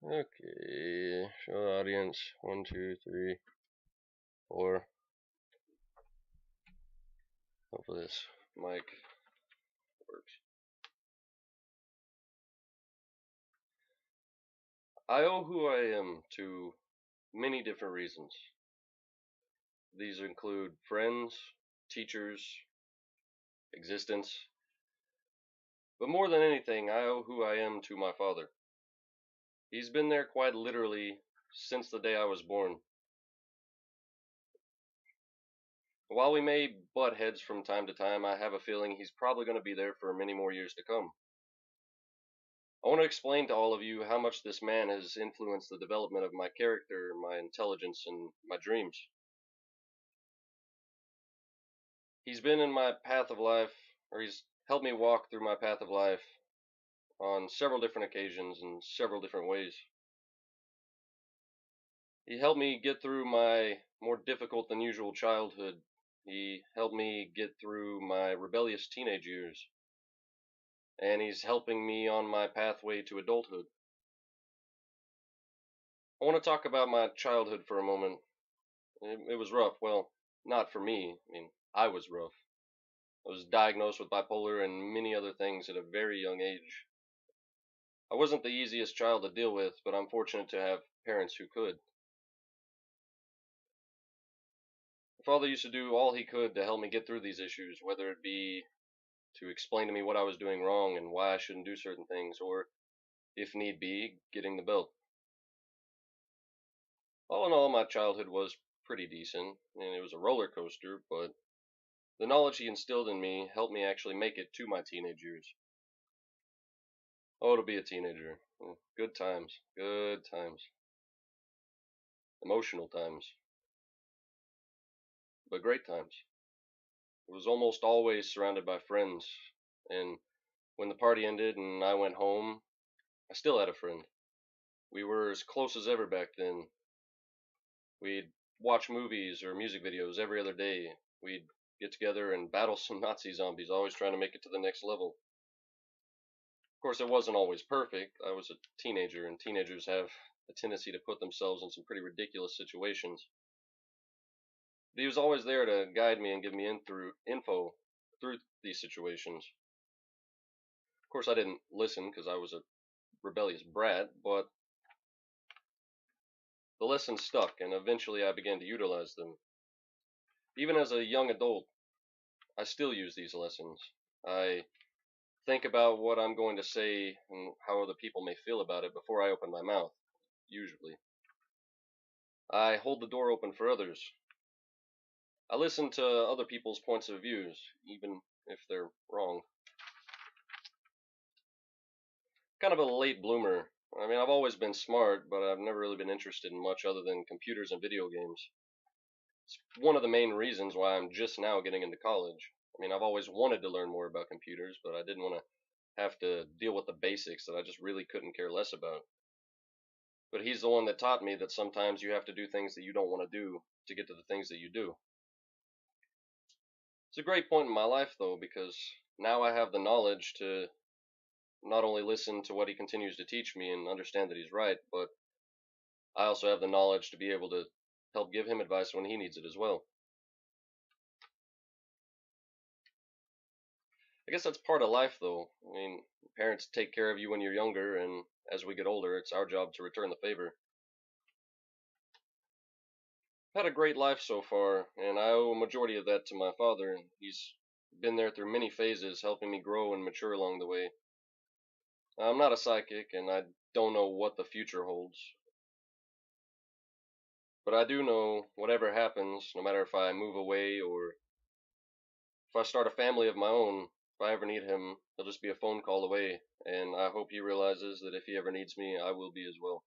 Okay, show audience. 1, 2, 3, 4. Hopefully this mic works. I owe who I am to many different reasons. These include friends, teachers, existence. But more than anything, I owe who I am to my father. He's been there quite literally since the day I was born. While we may butt heads from time to time, I have a feeling he's probably going to be there for many more years to come. I want to explain to all of you how much this man has influenced the development of my character, my intelligence, and my dreams. He's been in my path of life, or he's helped me walk through my path of life on several different occasions in several different ways. He helped me get through my more difficult than usual childhood. He helped me get through my rebellious teenage years. And he's helping me on my pathway to adulthood. I want to talk about my childhood for a moment. It was rough. Well, not for me. I was rough. I was diagnosed with bipolar and many other things at a very young age. I wasn't the easiest child to deal with, but I'm fortunate to have parents who could. My father used to do all he could to help me get through these issues, whether it be to explain to me what I was doing wrong and why I shouldn't do certain things, or, if need be, getting the belt. All in all, my childhood was pretty decent, and it was a roller coaster, but the knowledge he instilled in me helped me actually make it to my teenage years. Oh, to be a teenager. Good times. Good times. Emotional times. But great times. It was almost always surrounded by friends, and when the party ended and I went home, I still had a friend. We were as close as ever back then. We'd watch movies or music videos every other day. We'd get together and battle some Nazi zombies, always trying to make it to the next level. Of course, it wasn't always perfect. I was a teenager, and teenagers have a tendency to put themselves in some pretty ridiculous situations. But he was always there to guide me and give me info through these situations. Of course, I didn't listen because I was a rebellious brat, but the lessons stuck, and eventually I began to utilize them. Even as a young adult, I still use these lessons. I think about what I'm going to say and how other people may feel about it before I open my mouth, usually. I hold the door open for others. I listen to other people's points of views, even if they're wrong. Kind of a late bloomer. I've always been smart, but I've never really been interested in much other than computers and video games. It's one of the main reasons why I'm just now getting into college. I've always wanted to learn more about computers, but I didn't want to have to deal with the basics that I just really couldn't care less about. But he's the one that taught me that sometimes you have to do things that you don't want to do to get to the things that you do. It's a great point in my life, though, because now I have the knowledge to not only listen to what he continues to teach me and understand that he's right, but I also have the knowledge to be able to help give him advice when he needs it as well. I guess that's part of life, though. Parents take care of you when you're younger, and as we get older, it's our job to return the favor. I've had a great life so far, and I owe a majority of that to my father, and he's been there through many phases, helping me grow and mature along the way. I'm not a psychic, and I don't know what the future holds. But I do know whatever happens, no matter if I move away or if I start a family of my own, if I ever need him, he'll just be a phone call away. And I hope he realizes that if he ever needs me, I will be as well.